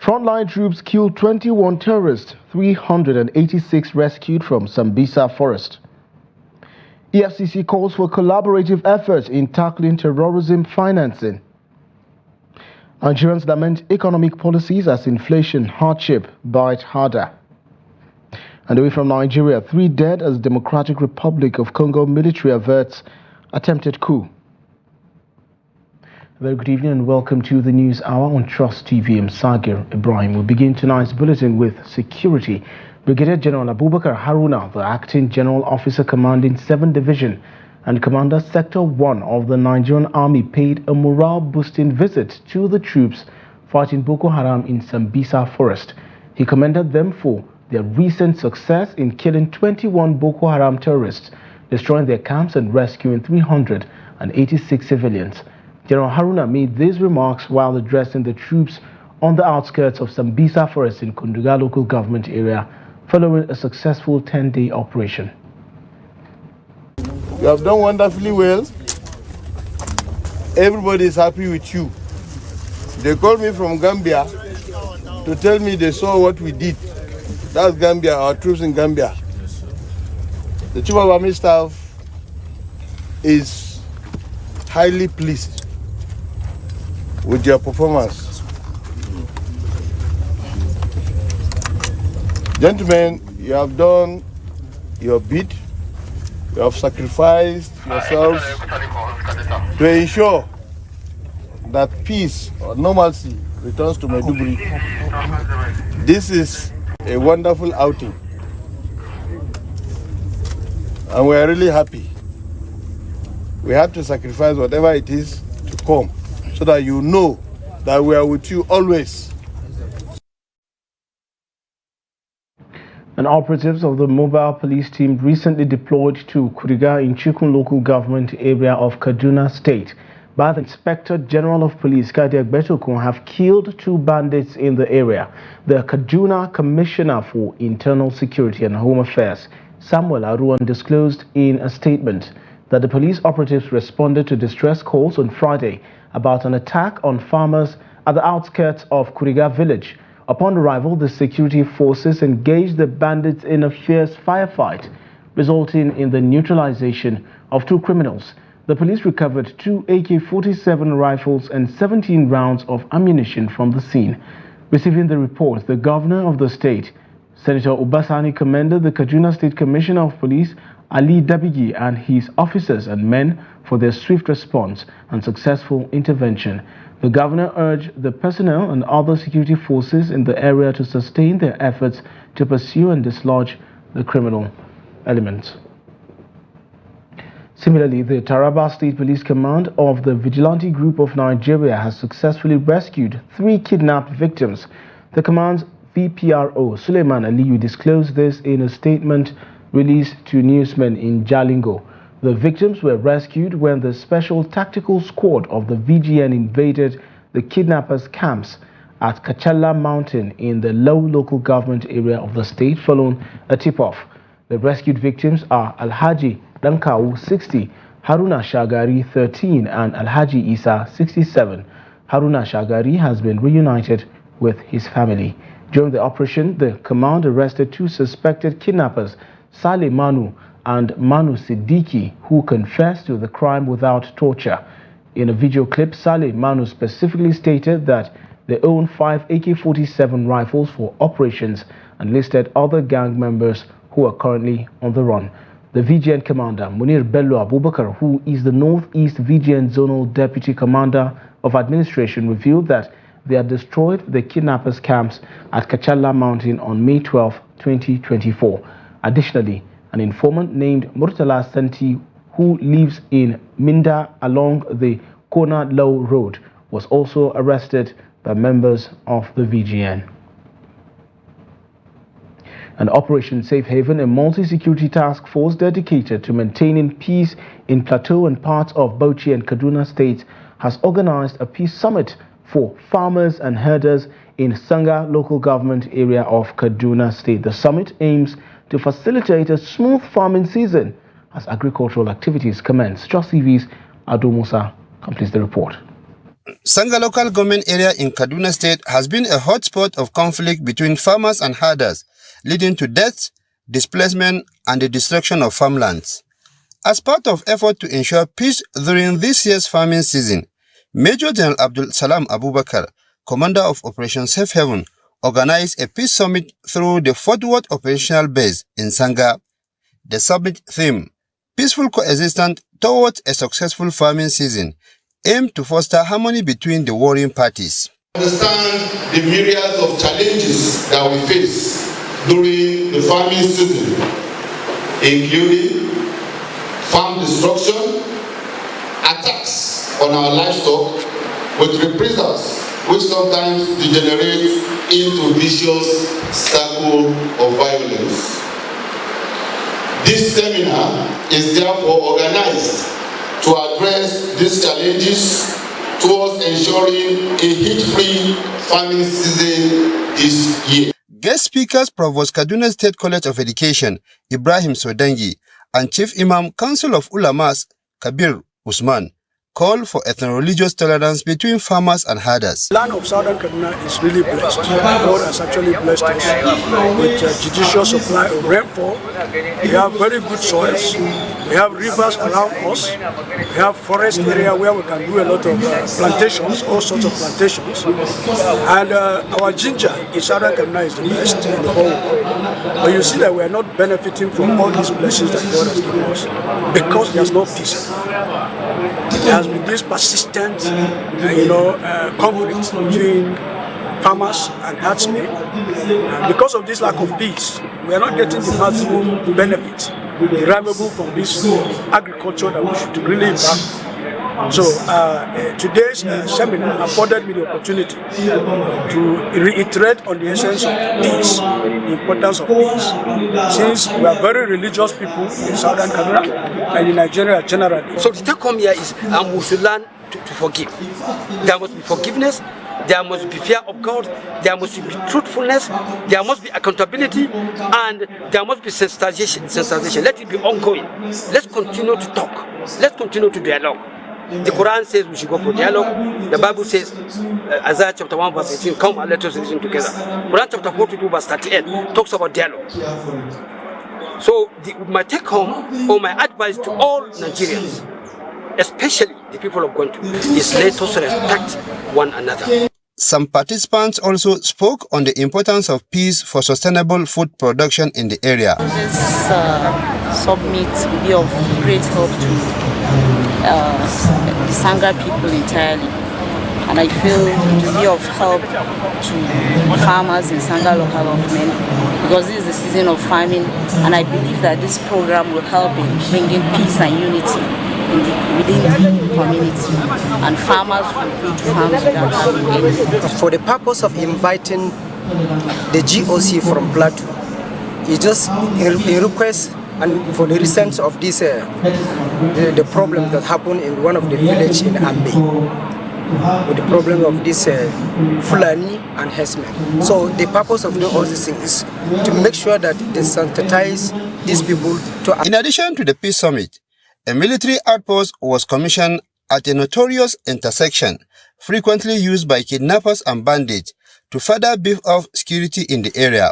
Frontline troops killed 21 terrorists, 386 rescued from Sambisa forest. EFCC calls for collaborative efforts in tackling terrorism financing. Nigerians lament economic policies as inflation hardship bite harder. And away from Nigeria, 3 dead as Democratic Republic of Congo military averts attempted coup. Very good evening and welcome to the News Hour on Trust TV. I'm Sagir Ibrahim. We'll begin tonight's bulletin with security. Brigadier General Abubakar Haruna, the Acting General Officer commanding 7th Division and Commander Sector 1 of the Nigerian Army, paid a morale-boosting visit to the troops fighting Boko Haram in Sambisa forest. He commended them for their recent success in killing 21 Boko Haram terrorists, destroying their camps and rescuing 386 civilians. General Haruna made these remarks while addressing the troops on the outskirts of Sambisa forest in Kunduga local government area following a successful 10-day operation. You have done wonderfully well. Everybody is happy with you. They called me from Gambia to tell me they saw what we did. That's Gambia, our troops in Gambia. The Chief of Army Staff is highly pleased with your performance. Gentlemen, you have done your bit. You have sacrificed yourselves to ensure that peace or normalcy returns to Maiduguri. This is a wonderful outing, and we are really happy. We had to sacrifice whatever it is to come, so that you know that we are with you always. And operatives of the mobile police team recently deployed to Kuriga in Chikun local government area of Kaduna State by the Inspector General of Police, Kadiak Betokun, have killed 2 bandits in the area. The Kaduna Commissioner for Internal Security and Home Affairs, Samuel Aruan, disclosed in a statement that the police operatives responded to distress calls on Friday about an attack on farmers at the outskirts of Kuriga village. Upon arrival, the security forces engaged the bandits in a fierce firefight, resulting in the neutralization of 2 criminals. The police recovered 2 AK-47 rifles and 17 rounds of ammunition from the scene. Receiving the report, the governor of the state, Senator Obasani, commended the Kaduna State Commissioner of Police, Ali Dabigi, and his officers and men for their swift response and successful intervention. The governor urged the personnel and other security forces in the area to sustain their efforts to pursue and dislodge the criminal elements. Similarly, the Taraba State Police Command of the Vigilante Group of Nigeria has successfully rescued 3 kidnapped victims. The command's VPRO, Suleiman Aliyu, disclosed this in a statement released to newsmen in Jalingo. The victims were rescued when the Special Tactical Squad of the VGN invaded the kidnappers' camps at Kachala Mountain in the low local government area of the state following a tip-off. The rescued victims are Alhaji Dankau, 60, Haruna Shagari, 13, and Alhaji Isa, 67. Haruna Shagari has been reunited with his family. During the operation, the command arrested 2 suspected kidnappers, Saleh Manu and Manu Siddiqui, who confessed to the crime without torture. In a video clip, Saleh Manu specifically stated that they own 5 AK-47 rifles for operations and listed other gang members who are currently on the run. The VGN commander, Munir Bello Abubakar, who is the Northeast VGN Zonal Deputy Commander of Administration, revealed that they had destroyed the kidnappers' camps at Kachala Mountain on May 12, 2024. Additionally, an informant named Murtala Santi, who lives in Minda along the Kona Low Road, was also arrested by members of the VGN. And Operation Safe Haven, a multi-security task force dedicated to maintaining peace in Plateau and parts of Bauchi and Kaduna states, has organized a peace summit for farmers and herders in Sanga local government area of Kaduna state. The summit aims to facilitate a smooth farming season as agricultural activities commence. Trust TV's Ado Musa completes the report. Sanga local government area in Kaduna State has been a hotspot of conflict between farmers and herders, leading to death, displacement, and the destruction of farmlands. As part of effort to ensure peace during this year's farming season, Major General Abdul Salam Abubakar, commander of Operation Safe Haven, organized a peace summit through the Fort Worth operational base in Sanga. The summit theme, Peaceful Coexistence Towards a Successful Farming Season, aimed to foster harmony between the warring parties. Understand the myriads of challenges that we face during the farming season, including farm destruction, attacks on our livestock with reprisals which sometimes degenerate into vicious circle of violence. This seminar is therefore organized to address these challenges towards ensuring a heat-free farming season this year. Guest speakers Provost Kaduna State College of Education, Ibrahim Sodangi, and Chief Imam Council of Ulamas, Kabir Usman, call for ethno-religious tolerance between farmers and herders. The land of Southern Kaduna is really blessed. God has actually blessed us with a judicious supply of rainfall. We have very good soils. We have rivers around us. We have forest area where we can do a lot of plantations, all sorts of plantations. And our ginger in Southern Kaduna is the best in the whole world. But you see that we are not benefiting from all these blessings that God has given us because there's no peace. There has been this persistent, conflict between farmers and herdsmen. Because of this lack of peace, we are not getting the maximum benefit derivable from this agriculture that we should really impact. So today's seminar afforded me the opportunity to reiterate on the essence of peace, the importance of peace, since we are very religious people in Southern Kaduna and in Nigeria generally. So the take home here is we should learn to forgive. There must be forgiveness, there must be fear of God, there must be truthfulness, there must be accountability, and there must be sensitization. Let it be ongoing. Let's continue to talk. Let's continue to dialogue. The Quran says we should go for dialogue. The Bible says, Isaiah chapter 1 verse 18, come and let us reason together. Quran chapter 42 verse 38 talks about dialogue. So my take home or my advice to all Nigerians, especially the people of Gwantu, is let us respect one another. Some participants also spoke on the importance of peace for sustainable food production in the area. This summit will be of great help to the Sanga people entirely, and I feel it will be of help to farmers in Sanga local government because this is the season of farming, and I believe that this program will help in bringing peace and unity within the community, and farmers will build farms without having any. For the purpose of inviting the GOC from Plateau, it's just a request. And for the recent of this, the problem that happened in one of the villages in Ambe, with the problem of this Fulani and herdsmen. So the purpose of doing all these things is to make sure that they sensitize these people to. In addition to the peace summit, a military outpost was commissioned at a notorious intersection frequently used by kidnappers and bandits to further beef up security in the area.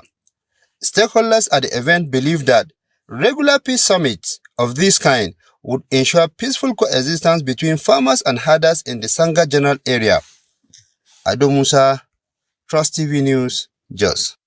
Stakeholders at the event believe that regular peace summits of this kind would ensure peaceful coexistence between farmers and herders in the Sanga general area. Ado Musa, Trust TV News, Jos.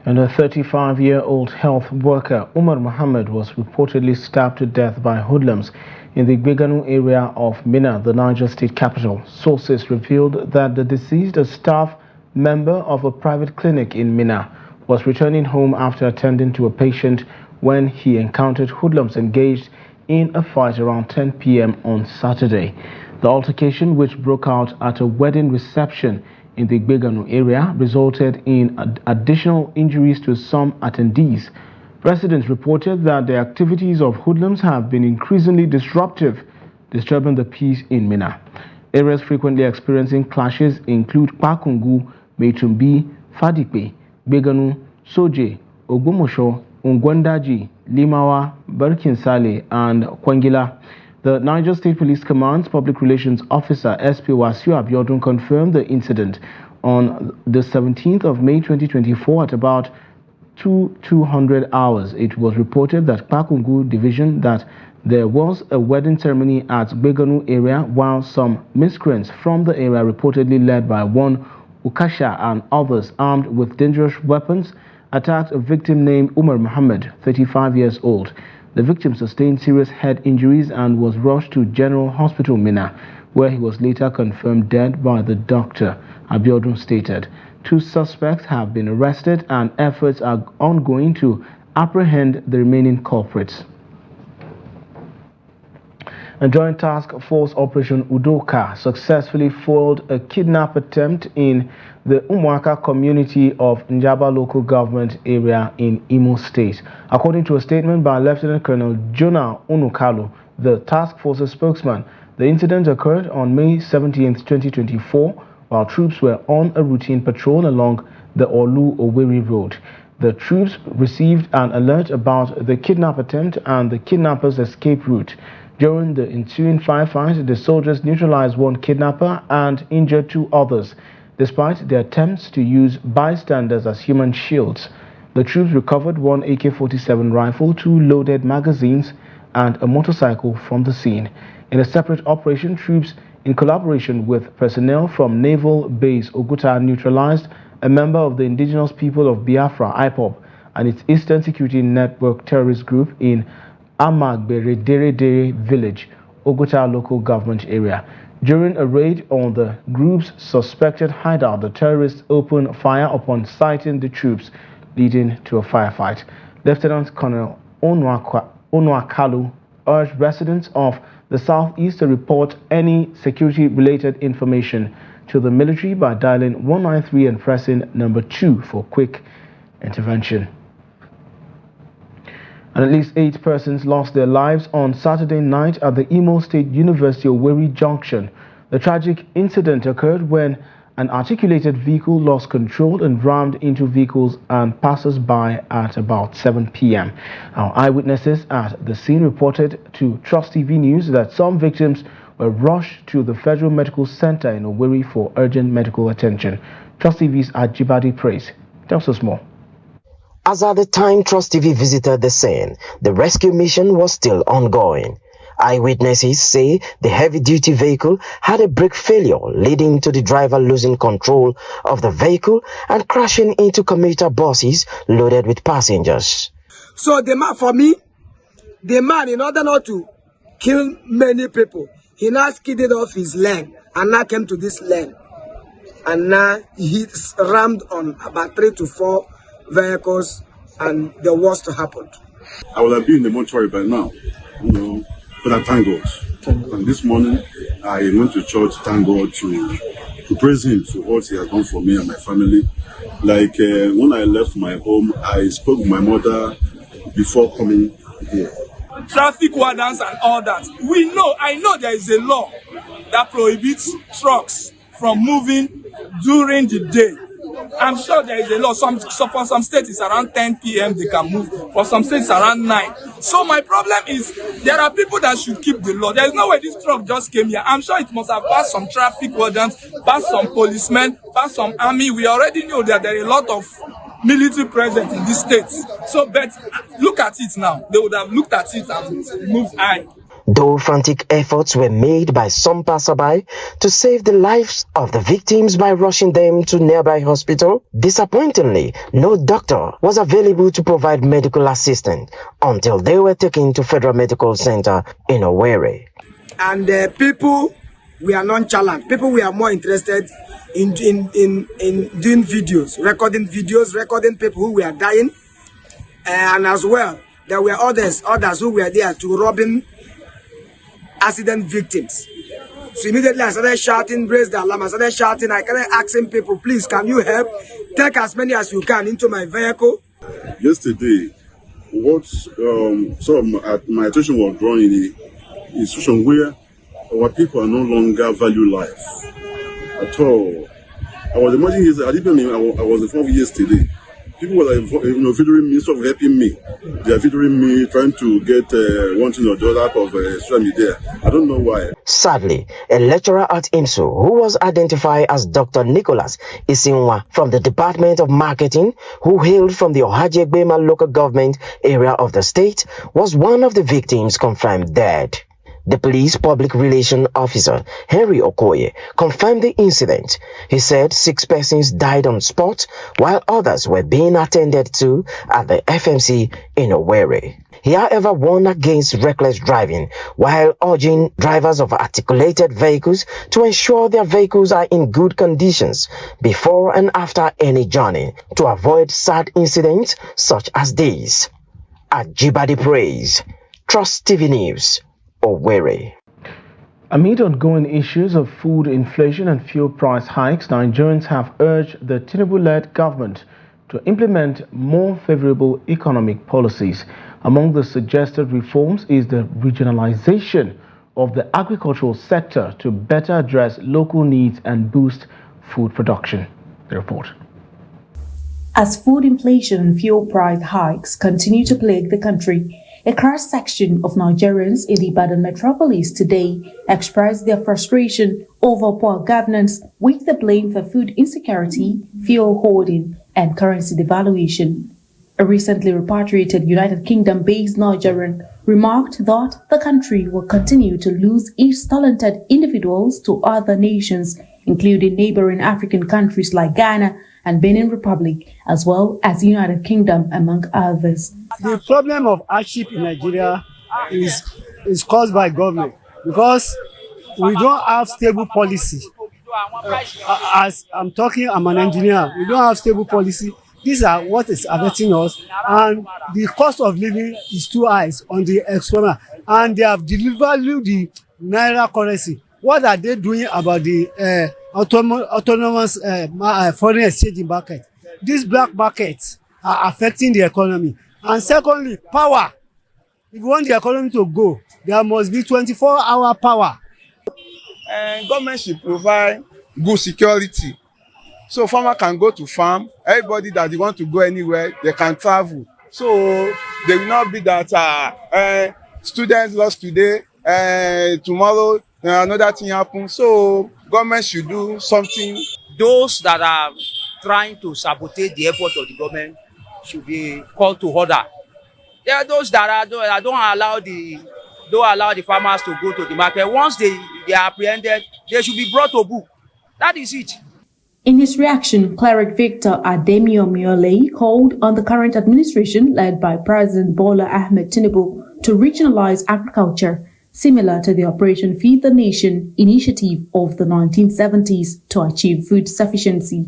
And a 35-year-old health worker, Umar Muhammad, was reportedly stabbed to death by hoodlums in the Gbeganu area of Minna, the Niger state capital. Sources revealed that the deceased, a staff member of a private clinic in Minna, was returning home after attending to a patient when he encountered hoodlums engaged in a fight around 10 p.m. on Saturday. The altercation, which broke out at a wedding reception in the Gbeganu area, resulted in additional injuries to some attendees. Residents reported that the activities of hoodlums have been increasingly disruptive, disturbing the peace in Minna. Areas frequently experiencing clashes include Pakungu, Meitumbi, Fadikpe, Gbeganu, Soje, Ogumosho, Ungwandaji, Limawa, Barkinsale, and Kwangila. The Niger State Police Command's Public Relations Officer SP Wasiu Abiodun confirmed the incident on the 17th of May 2024 at about 200 hours. It was reported that Pakungu Division that there was a wedding ceremony at Beganu area, while some miscreants from the area, reportedly led by one Ukasha and others armed with dangerous weapons, attacked a victim named Umar Muhammad, 35 years old. The victim sustained serious head injuries and was rushed to General Hospital Minna, where he was later confirmed dead by the doctor, Abiodun stated. 2 suspects have been arrested and efforts are ongoing to apprehend the remaining culprits. A joint task force operation Udoka successfully foiled a kidnap attempt in the Umuaka community of Njaba local government area in Imo State. According to a statement by Lieutenant Colonel Jonah Onukalu, the task force's spokesman, the incident occurred on May 17, 2024, while troops were on a routine patrol along the Olu-Owerri road. The troops received an alert about the kidnap attempt and the kidnappers' escape route. During the ensuing firefight, the soldiers neutralized one kidnapper and injured 2 others, despite their attempts to use bystanders as human shields. The troops recovered one AK-47 rifle, 2 loaded magazines, and a motorcycle from the scene. In a separate operation, troops, in collaboration with personnel from Naval Base Oguta, neutralized a member of the indigenous people of Biafra, IPOB, and its Eastern Security Network terrorist group in Amagberedere village, Oguta local government area. During a raid on the group's suspected hideout, the terrorists opened fire upon sighting the troops, leading to a firefight. Lieutenant Colonel Onuakalu urged residents of the southeast to report any security-related information to the military by dialing 193 and pressing number 2 for quick intervention. And at least 8 persons lost their lives on Saturday night at the Imo State University Owerri Junction. The tragic incident occurred when an articulated vehicle lost control and rammed into vehicles and passers-by at about 7 p.m. Now, eyewitnesses at the scene reported to Trust TV News that some victims were rushed to the Federal Medical Center in Owerri for urgent medical attention. Trust TV's Ajibade Praise tells us more. As at the time Trust TV visited the scene, the rescue mission was still ongoing. Eyewitnesses say the heavy-duty vehicle had a brake failure, leading to the driver losing control of the vehicle and crashing into commuter buses loaded with passengers. So the man, for me, the man, in order not to kill many people, he now skidded off his lane and now came to this lane. And now he's rammed on about 3 to 4 vehicles, and the worst happened. I would have been in the mortuary by now, but I thank God. And this morning, I went to church to thank God, to praise Him for what He has done for me and my family. Like when I left my home, I spoke with my mother before coming here. Traffic wardens and all that. I know there is a law that prohibits trucks from moving during the day. I'm sure there is a law. For some states it's around 10 p.m. they can move. For some states around 9. So my problem is there are people that should keep the law. There is no way this truck just came here. I'm sure it must have passed some traffic wardens, passed some policemen, passed some army. We already know that there are a lot of military present in these states. So, but look at it now. They would have looked at it and moved high. Though frantic efforts were made by some passerby to save the lives of the victims by rushing them to nearby hospital, disappointingly, no doctor was available to provide medical assistance until they were taken to Federal Medical Center in Owerri. And people, we are nonchalant. People, we are more interested in doing videos, recording people who were dying, and as well, there were others who were there to robbing accident victims. So immediately I started shouting, raise the alarm. I started shouting. I started asking people, please, can you help? Take as many as you can into my vehicle. Yesterday, what my attention was drawn in a situation where our people are no longer value life at all. I was imagining yesterday, I was informed yesterday people were videoing me instead of helping me. They are videoing me, trying to get one thing or the other out of social media. I don't know why. Sadly, a lecturer at IMSU who was identified as Dr. Nicholas Isinwa from the Department of Marketing, who hailed from the Ohajegbema local government area of the state, was one of the victims confirmed dead. The police public relations officer, Henry Okoye, confirmed the incident. He said 6 persons died on spot, while others were being attended to at the FMC in Owerri. He, however, warned against reckless driving, while urging drivers of articulated vehicles to ensure their vehicles are in good conditions before and after any journey to avoid sad incidents such as these. Ajibade Praise, Trust TV News, Owerri. Amid ongoing issues of food inflation and fuel price hikes, Nigerians have urged the Tinubu-led government to implement more favorable economic policies. Among the suggested reforms is the regionalization of the agricultural sector to better address local needs and boost food production. The report. As food inflation and fuel price hikes continue to plague the country, a cross-section of Nigerians in the Ibadan metropolis today expressed their frustration over poor governance, with the blame for food insecurity, fuel hoarding, and currency devaluation. A recently repatriated United Kingdom-based Nigerian remarked that the country will continue to lose its talented individuals to other nations, including neighboring African countries like Ghana and Benin Republic, as well as the United Kingdom, among others. The problem of hardship in Nigeria is caused by government, because we don't have stable policy. As I'm talking, I'm an engineer. We don't have stable policy. These are what is affecting us, and the cost of living is too high on the external, and they have devalued the naira currency. What are they doing about the autonomous foreign exchange market? These black markets are affecting the economy. And secondly, power. If you want the economy to go, there must be 24-hour power. Government should provide good security, so farmer can go to farm. Everybody that they want to go anywhere, they can travel. So they will not be that students lost today, tomorrow another thing happens. So government should do something. Those that are trying to sabotage the effort of the government should be called to order. There are those that don't allow the farmers to go to the market. Once they are apprehended, they should be brought to book. That is it. In his reaction, Cleric Victor Ademiomiole called on the current administration, led by President Bola Ahmed Tinubu, to regionalize agriculture, similar to the Operation Feed the Nation initiative of the 1970s, to achieve food sufficiency.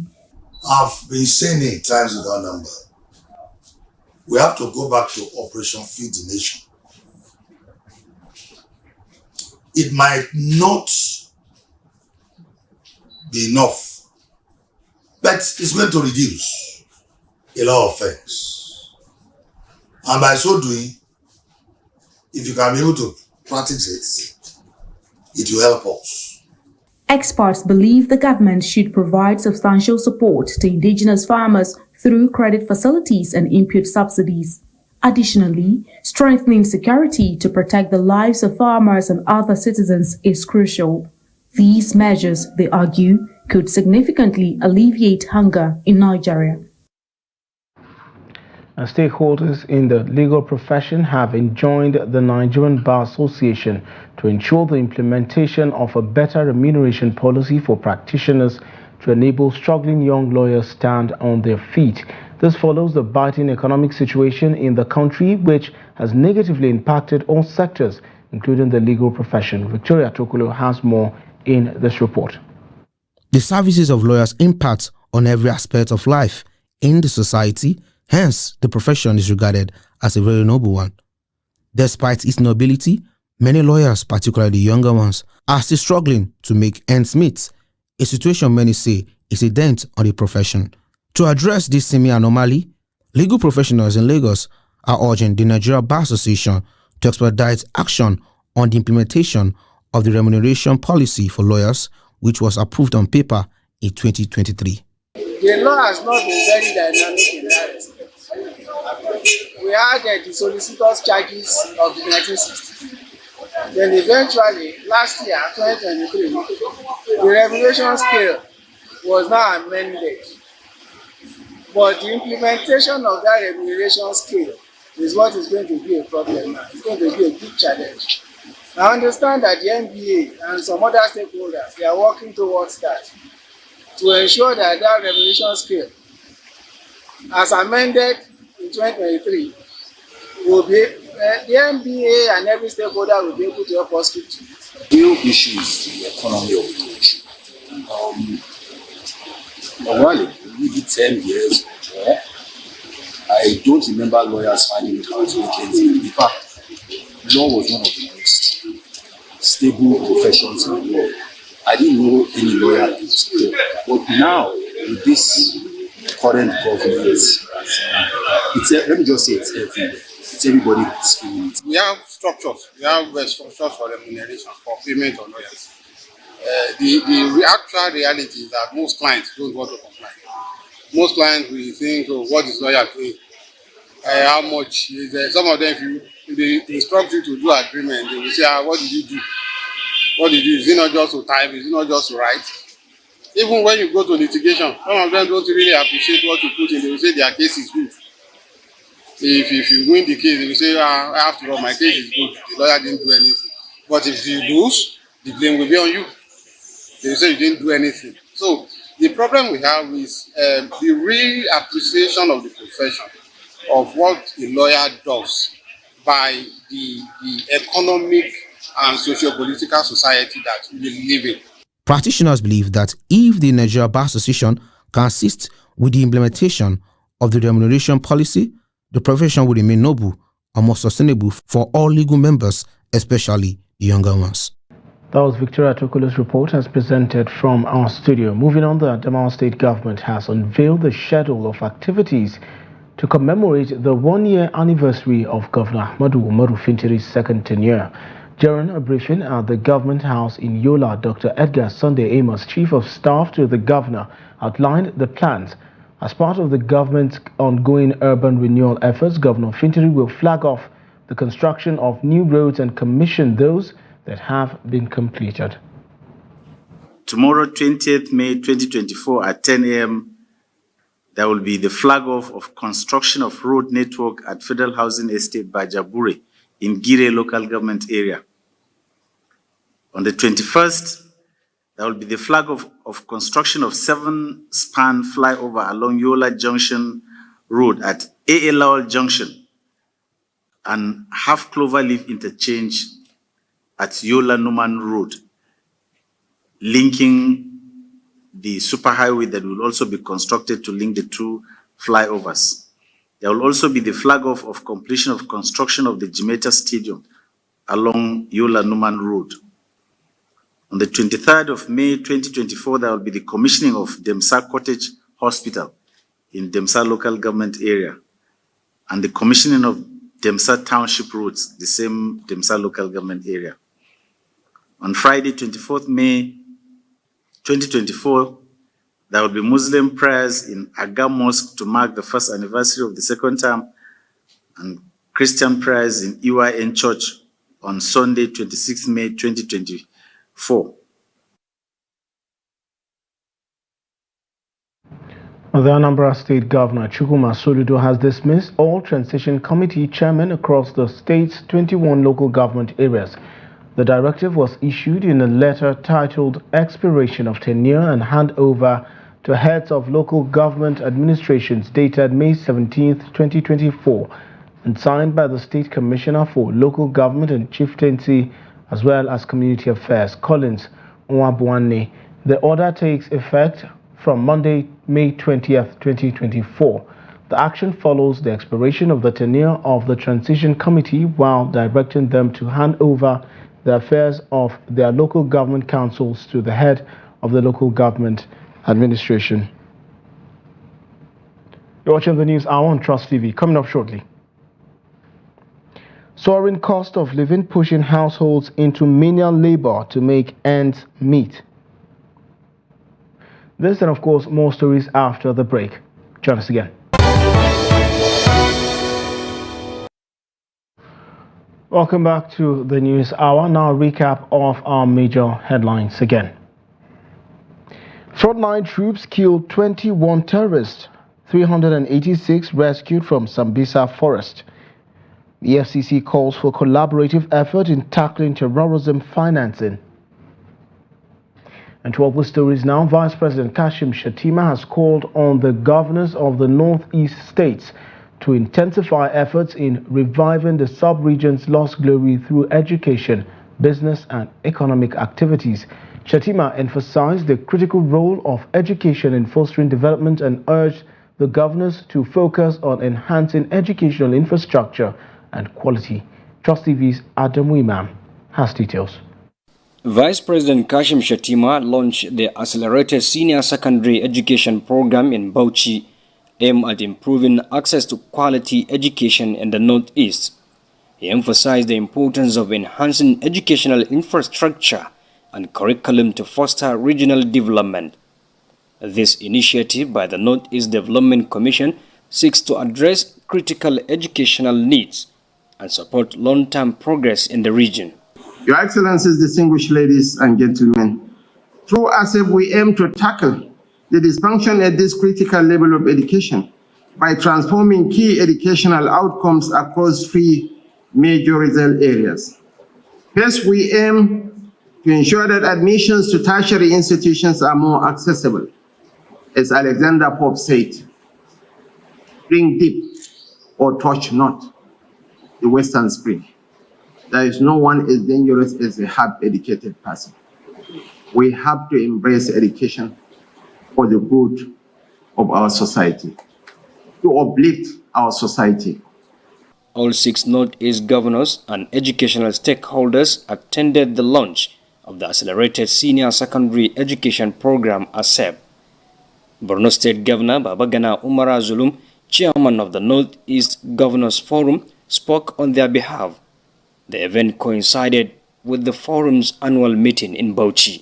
I've been saying it times without number. We have to go back to Operation Feed the Nation. It might not be enough, but it's going to reduce a lot of things. And by so doing, if you can be able to practice it will help us. Experts believe the government should provide substantial support to indigenous farmers through credit facilities and input subsidies. Additionally, strengthening security to protect the lives of farmers and other citizens is crucial. These measures, they argue, could significantly alleviate hunger in Nigeria. Stakeholders in the legal profession have enjoined the Nigerian Bar Association to ensure the implementation of a better remuneration policy for practitioners to enable struggling young lawyers stand on their feet. This follows the biting economic situation in the country, which has negatively impacted all sectors, including the legal profession. Victoria Tokolo has more in this report. The services of lawyers impact on every aspect of life in the society. Hence, the profession is regarded as a very noble one. Despite its nobility, many lawyers, particularly younger ones, are still struggling to make ends meet, a situation many say is a dent on the profession. To address this seeming anomaly, legal professionals in Lagos are urging the Nigerian Bar Association to expedite action on the implementation of the remuneration policy for lawyers, which was approved on paper in 2023. The law has not been very dynamic in that respect. We had the solicitors charges of the 1960s. Then eventually, last year, 2023, the remuneration scale was now amended. But the implementation of that remuneration scale is what is going to be a problem now. It's going to be a big challenge. I understand that the NBA and some other stakeholders, they are working towards that to ensure that that remuneration scale, as amended in 2023, will be, the NBA and every stakeholder will be able to help us keep to it. Real issue is the economy of the country. Well, maybe 10 years or more, I don't remember lawyers finding it hard to make ends meet. In fact, law was one of the most stable professions in the world. I didn't know any lawyer that was poor. But now, with this current government, let me just say it's everywhere. It's everybody that's feeling it. We have structures. We have structures for remuneration, for payment of lawyers. The actual reality is that most clients don't want to comply. Most clients will think, oh, what is lawyer paying? How much is there? Some of them, if they instruct you to do agreement, they will say, what did you do? What did you do? Is it not just to type? Is it not just to write? Even when you go to litigation, some of them don't really appreciate what you put in. They will say their case is good. If you win the case, they will say, after all, my case is good. The lawyer didn't do anything. But if you lose, the blame will be on you. They will say you didn't do anything. So the problem we have is the real appreciation of the profession of what a lawyer does by the economic and socio-political society that we live in. Practitioners believe that if the Nigeria Bar Association can assist with the implementation of the remuneration policy, the profession will remain noble and more sustainable for all legal members, especially the younger ones. That was Victoria Tokolo's report as presented from our studio. Moving on, the Adamawa State government has unveiled the schedule of activities to commemorate the one-year anniversary of Governor Ahmadu Umaru Fintiri's second tenure. During a briefing at the government house in Yola, Dr. Edgar Sunday Amos, Chief of Staff to the governor, outlined the plans. As part of the government's ongoing urban renewal efforts, Governor Fintiri will flag off the construction of new roads and commission those that have been completed. Tomorrow, 20th May 2024 at 10 a.m., there will be the flag off of construction of road network at Federal Housing Estate Bajabure in Gire local government area. On the 21st, there will be the flag off of construction of 7-span flyover along Yola Junction Road at A.A. Lowell Junction and half cloverleaf interchange at Yola Numan Road, linking the superhighway that will also be constructed to link the two flyovers. There will also be the flag off of completion of construction of the Jimeta Stadium along Yola Numan Road. On the 23rd of May 2024, there will be the commissioning of Demsa Cottage Hospital in Demsa local government area and the commissioning of Demsa Township Roads, the same Demsa local government area. On Friday, 24th May 2024, there will be Muslim prayers in Aga Mosque to mark the first anniversary of the second term and Christian prayers in EYN Church on Sunday, 26th May 2024. The Anambra State Governor Chukwuma Soludo has dismissed all transition committee chairmen across the state's 21 local government areas. The directive was issued in a letter titled Expiration of Tenure and Handover to Heads of Local Government Administrations dated May 17, 2024 and signed by the State Commissioner for Local Government and Chieftaincy as well as Community Affairs, Collins Nwabuane. The order takes effect from Monday, May 20th, 2024. The action follows the expiration of the tenure of the Transition Committee while directing them to hand over the affairs of their local government councils to the head of the local government administration. You're watching the news hour on Trust TV. Coming up shortly. Soaring cost of living pushing households into menial labor to make ends meet. This and of course more stories after the break. Join us again. Welcome back to the news hour. Now a recap of our major headlines again. Frontline troops killed 21 terrorists, 386 rescued from Sambisa forest. The FCC calls for collaborative effort in tackling terrorism financing. And to all the stories now, Vice President Kashim Shettima has called on the governors of the Northeast states to intensify efforts in reviving the sub-region's lost glory through education, business and economic activities. Shettima emphasized the critical role of education in fostering development and urged the governors to focus on enhancing educational infrastructure and quality. Trust TV's Adam Imam has details. Vice President Kashim Shettima launched the Accelerated Senior Secondary Education Program in Bauchi, aimed at improving access to quality education in the Northeast. He emphasized the importance of enhancing educational infrastructure and curriculum to foster regional development. This initiative by the Northeast Development Commission seeks to address critical educational needs and support long-term progress in the region. Your Excellencies, distinguished ladies and gentlemen, through ASEP we aim to tackle the dysfunction at this critical level of education by transforming key educational outcomes across three major result areas. First, we aim to ensure that admissions to tertiary institutions are more accessible. As Alexander Pope said, drink deep or touch not the Western spring. There is no one as dangerous as a half-educated person. We have to embrace education for the good of our society, to uplift our society. All 6 Northeast governors and educational stakeholders attended the launch of the Accelerated Senior Secondary Education Program ASEP. Borno State Governor Babagana Umara Zulum, chairman of the Northeast Governors Forum, spoke on their behalf. The event coincided with the forum's annual meeting in Bauchi.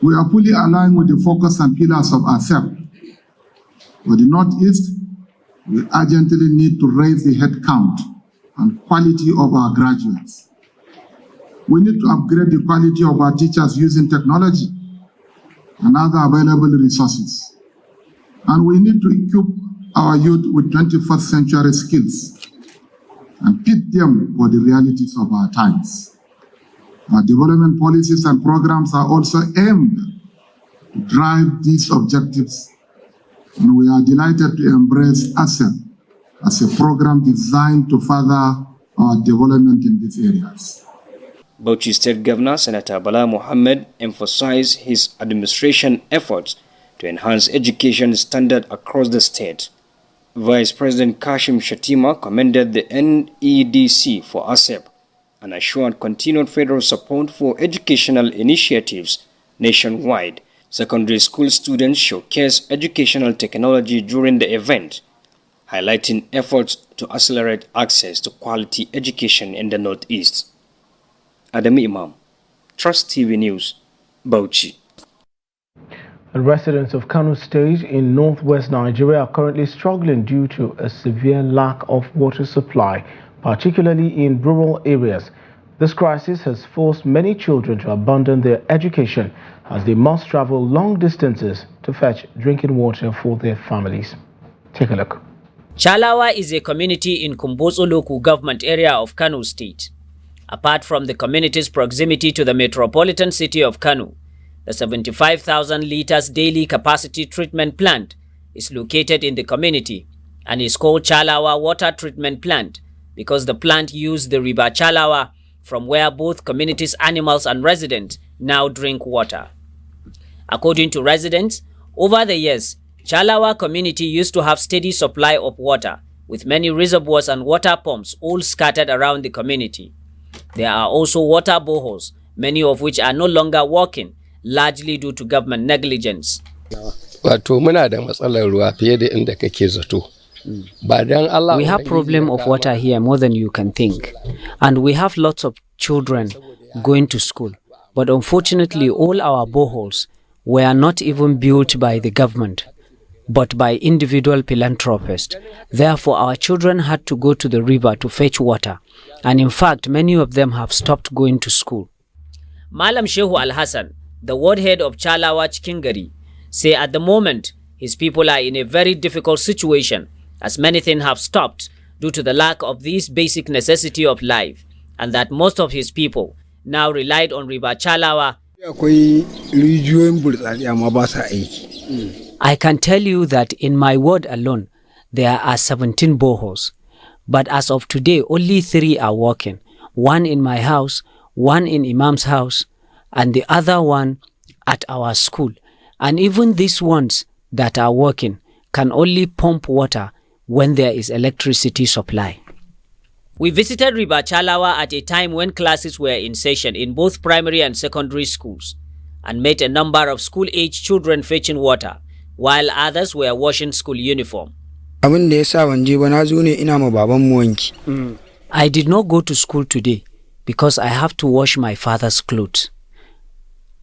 We are fully aligned with the focus and pillars of ASEP. For the Northeast, we urgently need to raise the head count and quality of our graduates. We need to upgrade the quality of our teachers using technology and other available resources. And we need to equip our youth with 21st century skills and fit them for the realities of our times. Our development policies and programs are also aimed to drive these objectives, and we are delighted to embrace ASEP as a program designed to further our development in these areas. Bauchi State Governor Senator Bala Mohammed emphasized his administration efforts to enhance education standard across the state. Vice President Kashim Shettima commended the NEDC for ASEP and assured continued federal support for educational initiatives nationwide. Secondary school students showcased educational technology during the event, highlighting efforts to accelerate access to quality education in the Northeast. Adam Imam, Trust TV News, Bauchi. Residents of Kano State in northwest Nigeria are currently struggling due to a severe lack of water supply, particularly in rural areas. This crisis has forced many children to abandon their education as they must travel long distances to fetch drinking water for their families. Take a look. Chalawa is a community in Kumbotso local government area of Kano State. Apart from the community's proximity to the metropolitan city of Kano, the 75,000 liters daily capacity treatment plant is located in the community and is called Chalawa Water Treatment Plant because the plant used the river Chalawa from where both communities' animals and residents now drink water. According to residents, over the years, Chalawa community used to have steady supply of water with many reservoirs and water pumps all scattered around the community. There are also water boreholes, many of which are no longer working, largely due to government negligence. We have problem of water here more than you can think, and we have lots of children going to school. But unfortunately, all our boreholes, were not even built by the government, but by individual philanthropists. Therefore, our children had to go to the river to fetch water, and in fact, many of them have stopped going to school. Malam Shehu Al-Hassan, the ward head of Chalawa Chikingari, say at the moment, his people are in a very difficult situation, as many things have stopped due to the lack of this basic necessity of life, and that most of his people now relied on River Chalawa. I can tell you that in my ward alone, there are 17 boreholes. But as of today, only 3 are working. One in my house, one in Imam's house, and the other one at our school. And even these ones that are working can only pump water when there is electricity supply. We visited River Chalawa at a time when classes were in session in both primary and secondary schools, and met a number of school-age children fetching water, while others were washing school uniform. I did not go to school today because I have to wash my father's clothes,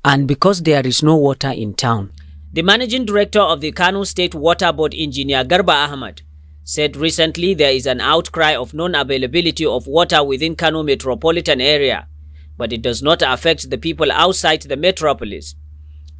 and because there is no water in town. The managing director of the Kano State Water Board, Engineer Garba Ahmad, said recently there is an outcry of non-availability of water within Kano metropolitan area, but it does not affect the people outside the metropolis.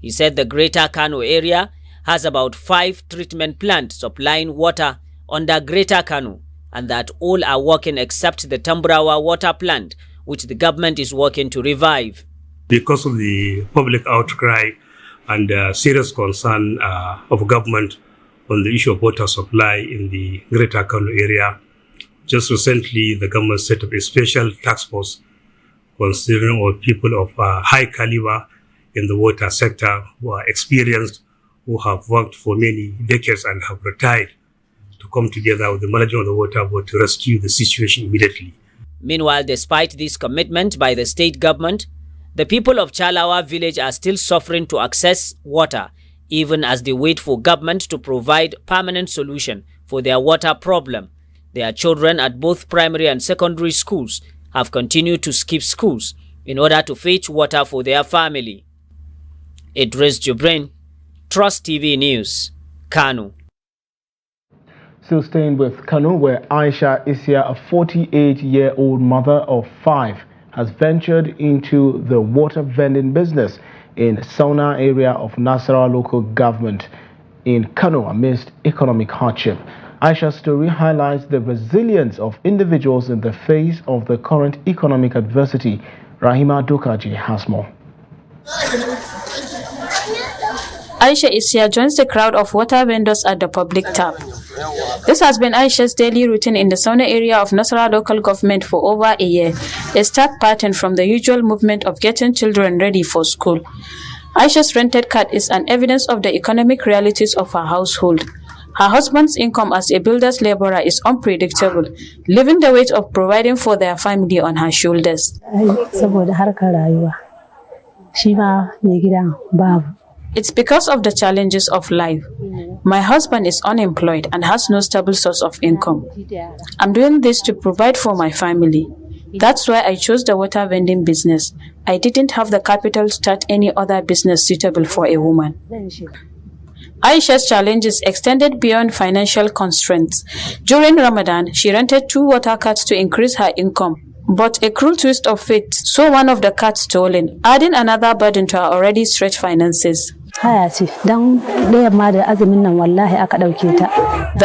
He said the greater Kano area has about 5 treatment plants supplying water under Greater Kano, and that all are working except the Tambrawa water plant, which the government is working to revive. Because of the public outcry and serious concern of government on the issue of water supply in the Greater Kano area, just recently the government set up a special task force considering all people of high caliber in the water sector who are experienced, who have worked for many decades and have retired, to come together with the management of the water board to rescue the situation immediately. Meanwhile, despite this commitment by the state government, the people of Chalawa village are still suffering to access water, even as they wait for government to provide permanent solution for their water problem. Their children at both primary and secondary schools have continued to skip schools in order to fetch water for their family. Idris Jubrin, Trust TV News, Kano. Still staying with Kano, where Aisha Isia, a 48-year-old mother of 5, has ventured into the water vending business in Sauna area of Nasarawa local government in Kano amidst economic hardship. Aisha's story highlights the resilience of individuals in the face of the current economic adversity. Rahima Dokaji has more. Aisha Isia joins the crowd of water vendors at the public tap. This has been Aisha's daily routine in the Sauna area of Nasarawa local government for over a year, a stark pattern from the usual movement of getting children ready for school. Aisha's rented cart is an evidence of the economic realities of her household. Her husband's income as a builder's laborer is unpredictable, leaving the weight of providing for their family on her shoulders. It's because of the challenges of life. My husband is unemployed and has no stable source of income. I'm doing this to provide for my family. That's why I chose the water vending business. I didn't have the capital to start any other business suitable for a woman. Aisha's challenges extended beyond financial constraints. During Ramadan, she rented 2 water carts to increase her income. But a cruel twist of fate saw one of the carts stolen, adding another burden to her already stretched finances. The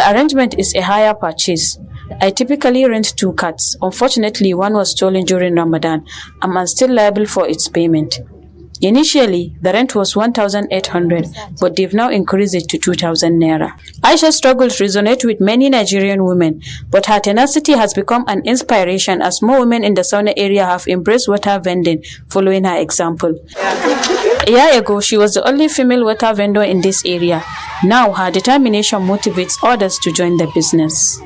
arrangement is a hire purchase. I typically rent 2 carts. Unfortunately, one was stolen during Ramadan. I'm still liable for its payment. Initially, the rent was 1,800, but they've now increased it to 2,000 naira. Aisha's struggles resonate with many Nigerian women, but her tenacity has become an inspiration as more women in the Sauna area have embraced water vending, following her example. A year ago, she was the only female water vendor in this area. Now, her determination motivates others to join the business.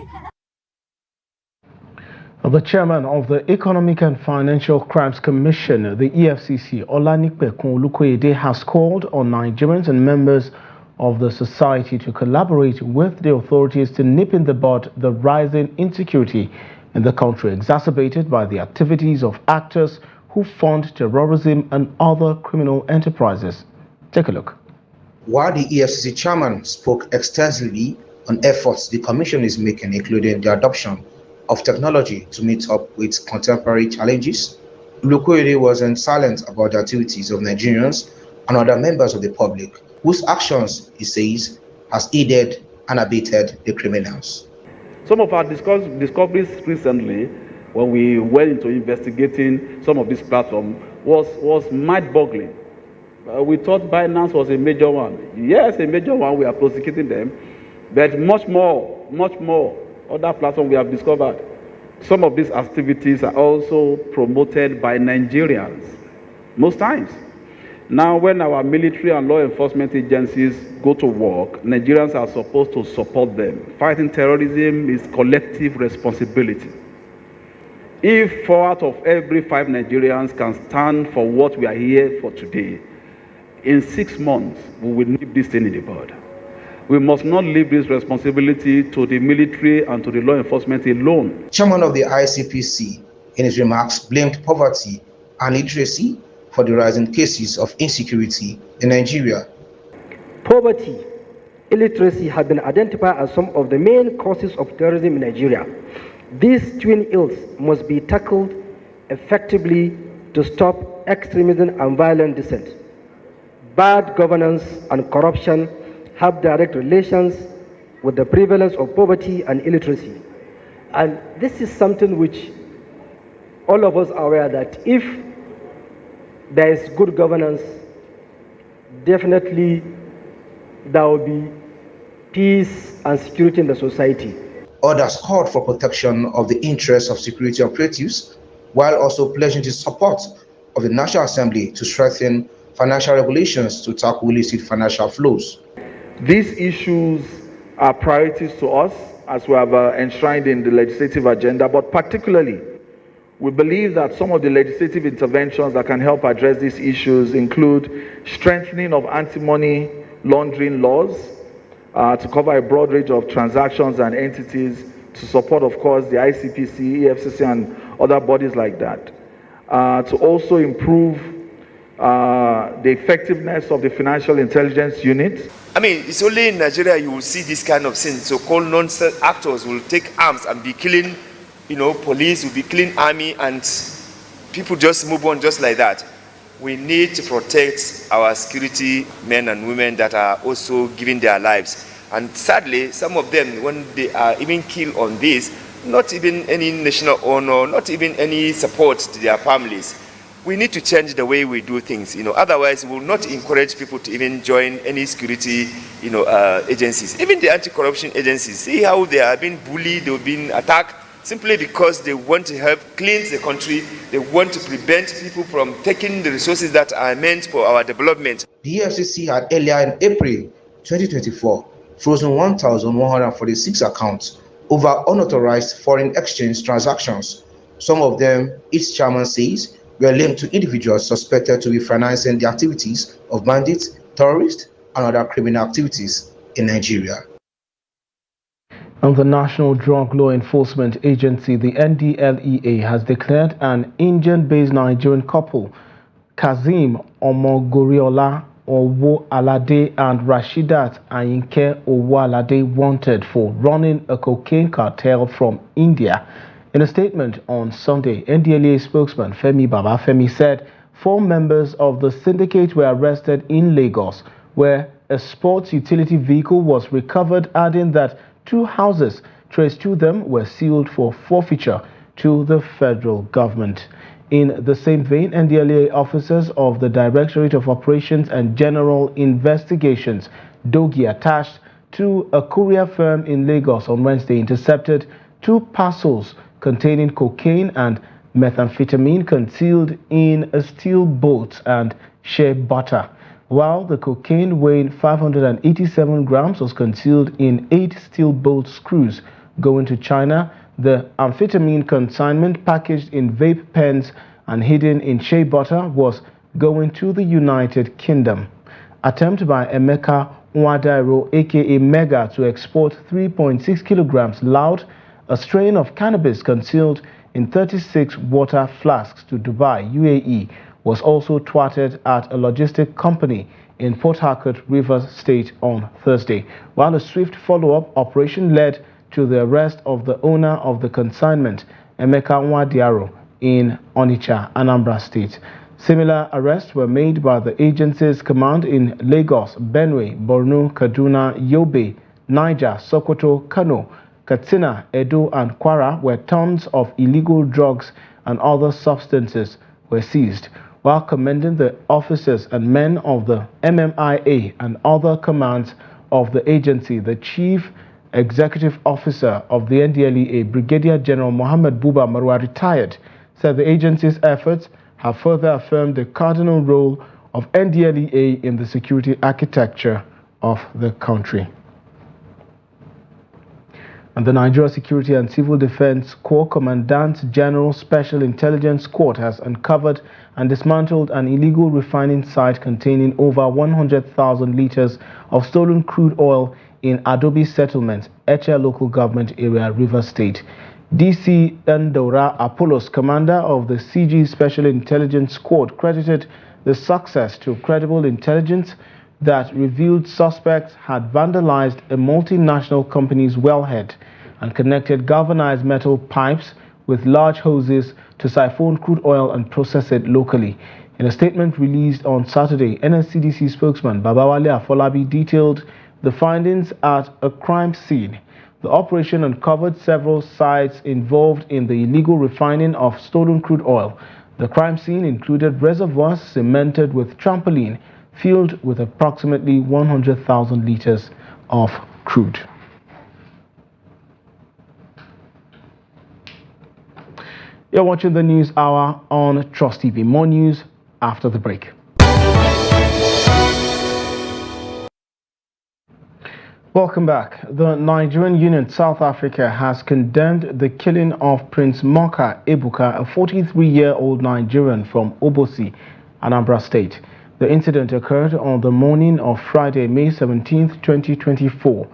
The chairman of the Economic and Financial Crimes Commission, the EFCC, Olanipe Olukoyede, has called on Nigerians and members of the society to collaborate with the authorities to nip in the bud the rising insecurity in the country, exacerbated by the activities of actors who fund terrorism and other criminal enterprises. Take a look. While the EFCC chairman spoke extensively on efforts the commission is making, including the adoption of technology to meet up with contemporary challenges, Ulukoyede wasn't silent about the activities of Nigerians and other members of the public, whose actions, he says, has aided and abated the criminals. Some of our discoveries recently, when we went into investigating some of these platforms, was mind-boggling. We thought Binance was a major one. Yes, a major one, we are prosecuting them, but much more other platforms we have discovered. Some of these activities are also promoted by Nigerians, most times. Now, when our military and law enforcement agencies go to work, Nigerians are supposed to support them. Fighting terrorism is collective responsibility. If 4 out of every 5 Nigerians can stand for what we are here for today, in 6 months, we will nip this thing in the bud. We must not leave this responsibility to the military and to the law enforcement alone. Chairman of the ICPC, in his remarks, blamed poverty and illiteracy for the rising cases of insecurity in Nigeria. Poverty, illiteracy have been identified as some of the main causes of terrorism in Nigeria. These twin ills must be tackled effectively to stop extremism and violent dissent. Bad governance and corruption have direct relations with the prevalence of poverty and illiteracy. And this is something which all of us are aware that if there is good governance, definitely there will be peace and security in the society. Others called for protection of the interests of security operatives, while also pledging the support of the National Assembly to strengthen financial regulations to tackle illicit financial flows. These issues are priorities to us as we have enshrined in the legislative agenda, but particularly we believe that some of the legislative interventions that can help address these issues include strengthening of anti-money laundering laws to cover a broad range of transactions and entities, to support, of course, the ICPC, EFCC, and other bodies like that, to also improve the effectiveness of the Financial Intelligence Unit. I mean, it's only in Nigeria you will see this kind of thing. So-called nonsense actors will take arms and be killing, police will be killing army, and people just move on just like that. We need to protect our security men and women that are also giving their lives. And sadly, some of them, when they are even killed on this, not even any national honor, not even any support to their families. We need to change the way we do things, otherwise we will not encourage people to even join any security, agencies. Even the anti-corruption agencies, see how they are being bullied, they've been attacked simply because they want to help cleanse the country. They want to prevent people from taking the resources that are meant for our development. The EFCC had earlier in April 2024 frozen 1,146 accounts over unauthorized foreign exchange transactions. Some of them, its chairman says, were linked to individuals suspected to be financing the activities of bandits, terrorists, and other criminal activities in Nigeria. And the National Drug Law Enforcement Agency, the NDLEA, has declared an Indian-based Nigerian couple, Kazeem Omogoriola Owo-Alade and Rashidat Ayinke Owo-Alade, wanted for running a cocaine cartel from India. In a statement on Sunday, NDLEA spokesman Femi Babafemi said 4 members of the syndicate were arrested in Lagos, where a sports utility vehicle was recovered, adding that 2 houses traced to them were sealed for forfeiture to the federal government. In the same vein, NDLEA officers of the Directorate of Operations and General Investigations, DOGI, attached to a courier firm in Lagos on Wednesday, intercepted 2 parcels containing cocaine and methamphetamine concealed in a steel boat and shea butter, while the cocaine weighing 587 grams was concealed in 8 steel boat screws going to China. The amphetamine consignment, packaged in vape pens and hidden in shea butter, was going to the United Kingdom. Attempt by Emeka Nwadairo, aka Mega, to export 3.6 kilograms loud, a strain of cannabis concealed in 36 water flasks, to Dubai, UAE, was also thwarted at a logistic company in Port Harcourt, Rivers State on Thursday, while a swift follow-up operation led to the arrest of the owner of the consignment, Emeka Nwadiaro, in Onitsha, Anambra State. Similar arrests were made by the agency's command in Lagos, Benue, Borno, Kaduna, Yobe, Niger, Sokoto, Kano, Katsina, Edo, and Kwara, where tons of illegal drugs and other substances were seized. While commending the officers and men of the MMIA and other commands of the agency, the Chief Executive Officer of the NDLEA, Brigadier General Mohammed Buba Marwa, retired, said the agency's efforts have further affirmed the cardinal role of NDLEA in the security architecture of the country. And the Nigeria Security and Civil Defense Corps Commandant General Special Intelligence Squad has uncovered and dismantled an illegal refining site containing over 100,000 liters of stolen crude oil in Adobe Settlement, Eche Local Government Area, Rivers State. DC Ndora Apollos, commander of the CG Special Intelligence Squad, credited the success to credible intelligence that revealed suspects had vandalized a multinational company's wellhead and connected galvanized metal pipes with large hoses to siphon crude oil and process it locally. In a statement released on Saturday, NSCDC spokesman Babawale Afolabi detailed the findings at a crime scene. The operation uncovered several sites involved in the illegal refining of stolen crude oil. The crime scene included reservoirs cemented with trampoline filled with approximately 100,000 liters of crude. You're watching the News Hour on Trust TV. More news after the break. Welcome back. The Nigerian Union South Africa has condemned the killing of Prince Moka Ebuka, a 43-year-old Nigerian from Obosi, Anambra State. The incident occurred on the morning of Friday, May 17, 2024,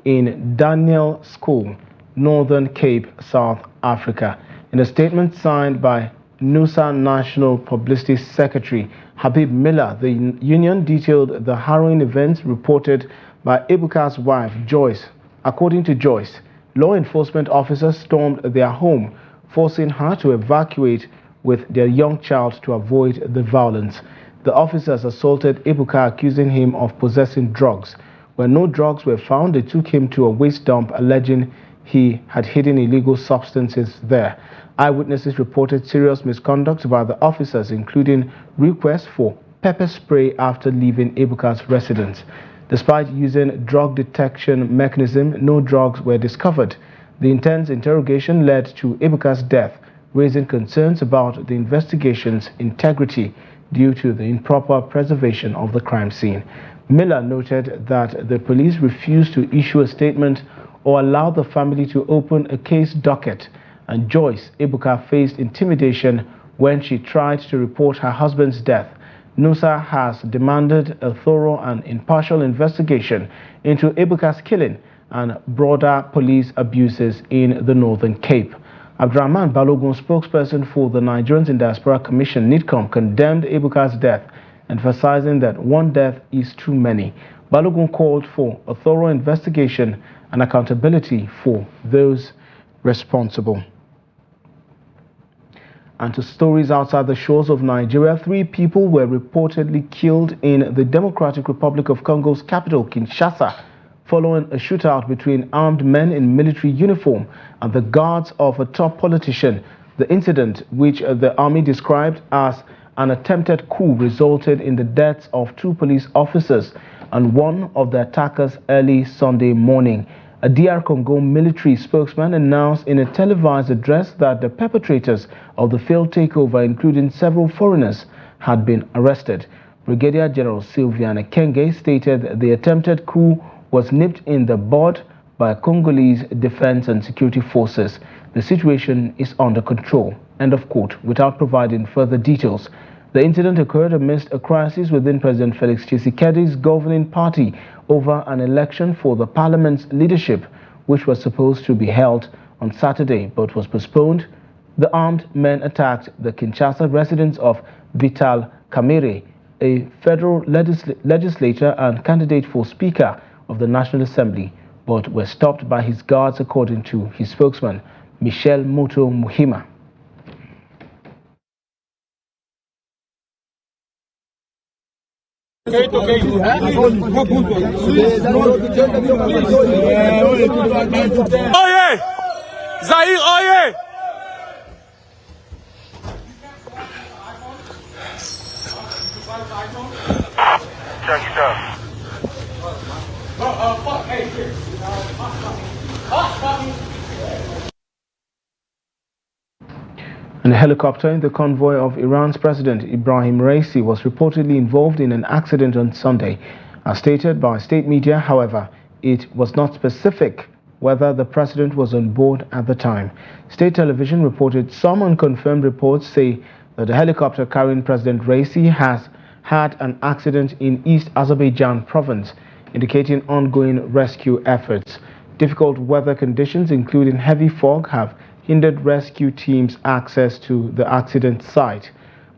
in Daniel School, Northern Cape, South Africa. In a statement signed by NUSA National Publicity Secretary Habib Miller, the union detailed the harrowing events reported by Ebuka's wife, Joyce. According to Joyce, law enforcement officers stormed their home, forcing her to evacuate with their young child to avoid the violence. The officers assaulted Ebuka, accusing him of possessing drugs. When no drugs were found, they took him to a waste dump, alleging he had hidden illegal substances there. Eyewitnesses reported serious misconduct by the officers, including requests for pepper spray after leaving Ebuka's residence. Despite using drug detection mechanism, no drugs were discovered. The intense interrogation led to Ebuka's death, raising concerns about the investigation's integrity due to the improper preservation of the crime scene. Miller noted that the police refused to issue a statement or allow the family to open a case docket, and Joyce Ebuka faced intimidation when she tried to report her husband's death. NUSA has demanded a thorough and impartial investigation into Ebuka's killing and broader police abuses in the Northern Cape. Abdurrahman Balogun, spokesperson for the Nigerians in Diaspora Commission, NIDCOM, condemned Ebuka's death, emphasizing that one death is too many. Balogun called for a thorough investigation and accountability for those responsible. And to stories outside the shores of Nigeria, 3 people were reportedly killed in the Democratic Republic of Congo's capital, Kinshasa, following a shootout between armed men in military uniform and the guards of a top politician. The incident, which the army described as an attempted coup, resulted in the deaths of 2 police officers and one of the attackers early Sunday morning. A DR Congo military spokesman announced in a televised address that the perpetrators of the failed takeover, including several foreigners, had been arrested. Brigadier General Sylvain Ekenge stated the attempted coup was nipped in the bud by Congolese defense and security forces. The situation is under control, end of quote, without providing further details. The incident occurred amidst a crisis within President Felix Tshisekedi's governing party over an election for the parliament's leadership, which was supposed to be held on Saturday but was postponed. The armed men attacked the Kinshasa residence of Vital Kamere, a federal legislator and candidate for Speaker of the National Assembly, but were stopped by his guards, according to his spokesman, Michelle Moto Muhima. Oye! Zahir, oye! And a helicopter in the convoy of Iran's President Ibrahim Raisi was reportedly involved in an accident on Sunday. As stated by state media, however, it was not specific whether the president was on board at the time. State television reported some unconfirmed reports say that the helicopter carrying President Raisi has had an accident in East Azerbaijan province, indicating ongoing rescue efforts. Difficult weather conditions, including heavy fog, have hindered rescue teams' access to the accident site.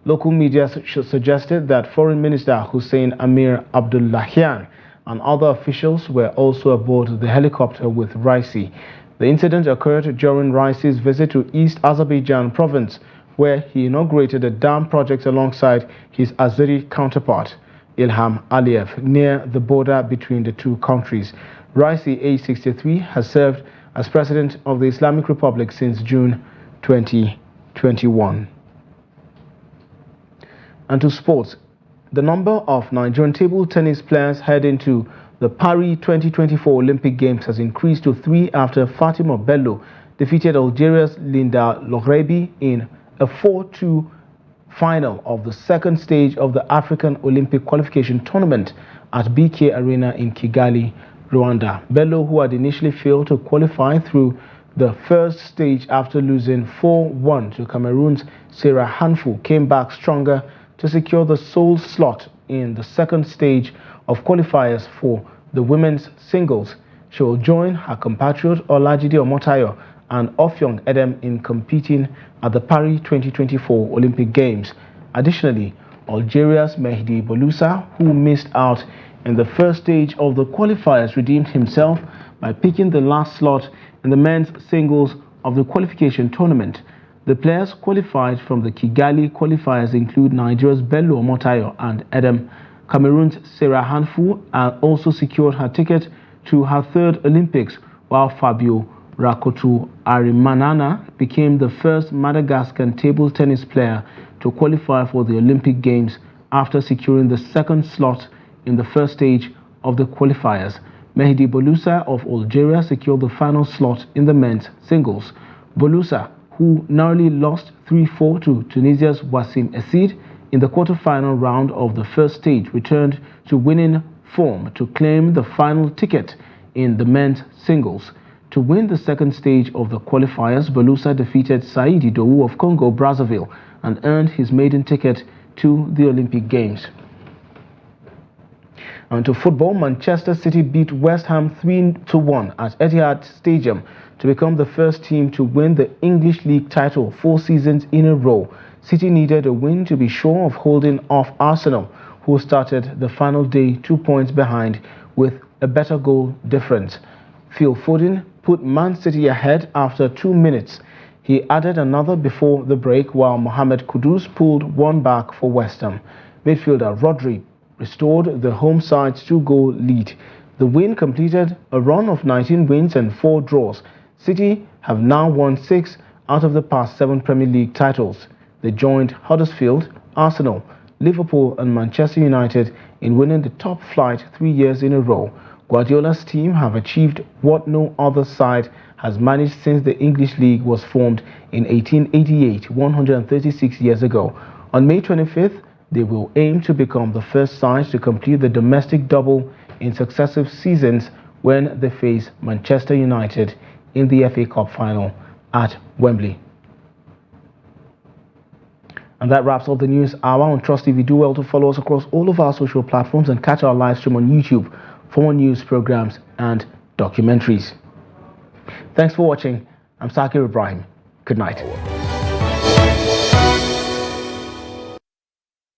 Local media suggested that Foreign Minister Hussein Amir Abdullahian and other officials were also aboard the helicopter with Raisi. The incident occurred during Raisi's visit to East Azerbaijan province, where he inaugurated a dam project alongside his Azeri counterpart, Ilham Aliyev, near the border between the two countries. Raisi, age 63, has served as President of the Islamic Republic since June 2021. And to sports, the number of Nigerian table tennis players heading to the Paris 2024 Olympic Games has increased to 3 after Fatima Bello defeated Algeria's Linda Loghrebi in a 4-2 final of the second stage of the African Olympic Qualification Tournament at BK Arena in Kigali, Rwanda. Bello, who had initially failed to qualify through the first stage after losing 4-1 to Cameroon's Sarah Hanfu, came back stronger to secure the sole slot in the second stage of qualifiers for the women's singles. She will join her compatriot Olajide Omotayo and Ofyong Edem in competing at the Paris 2024 Olympic Games. Additionally, Algeria's Mehdi Bouloussa, who missed out in the first stage of the qualifiers, redeemed himself by picking the last slot in the men's singles of the qualification tournament. The players qualified from the Kigali qualifiers include Nigeria's Bello Omotayo and Edem. Cameroon's Sarah Hanfu also secured her ticket to her third Olympics, while Fabio Rakoto Arimanana became the first Madagascan table tennis player to qualify for the Olympic Games after securing the second slot in the first stage of the qualifiers. Mehdi Bouloussa of Algeria secured the final slot in the men's singles. Bouloussa, who narrowly lost 3-4 to Tunisia's Wassim Essid in the quarter-final round of the first stage, returned to winning form to claim the final ticket in the men's singles. To win the second stage of the qualifiers, Bouloussa defeated Saïd Idowu of Congo-Brazzaville and earned his maiden ticket to the Olympic Games. And to football, Manchester City beat West Ham 3-1 at Etihad Stadium to become the first team to win the English League title 4 seasons in a row. City needed a win to be sure of holding off Arsenal, who started the final day 2 points behind with a better goal difference. Phil Foden put Man City ahead after 2 minutes. He added another before the break, while Mohamed Kudus pulled one back for West Ham. Midfielder Rodri restored the home side's 2-goal lead. The win completed a run of 19 wins and 4 draws. City have now won 6 out of the past 7 Premier League titles. They joined Huddersfield, Arsenal, Liverpool and Manchester United in winning the top flight 3 years in a row. Guardiola's team have achieved what no other side has managed since the English League was formed in 1888, 136 years ago. On May 25th, they will aim to become the first side to complete the domestic double in successive seasons when they face Manchester United in the FA Cup final at Wembley. And that wraps up the news hour on Trust TV. Do well to follow us across all of our social platforms and catch our live stream on YouTube for more news, programs and documentaries. Thanks for watching. I'm Sakir Ibrahim. Good night.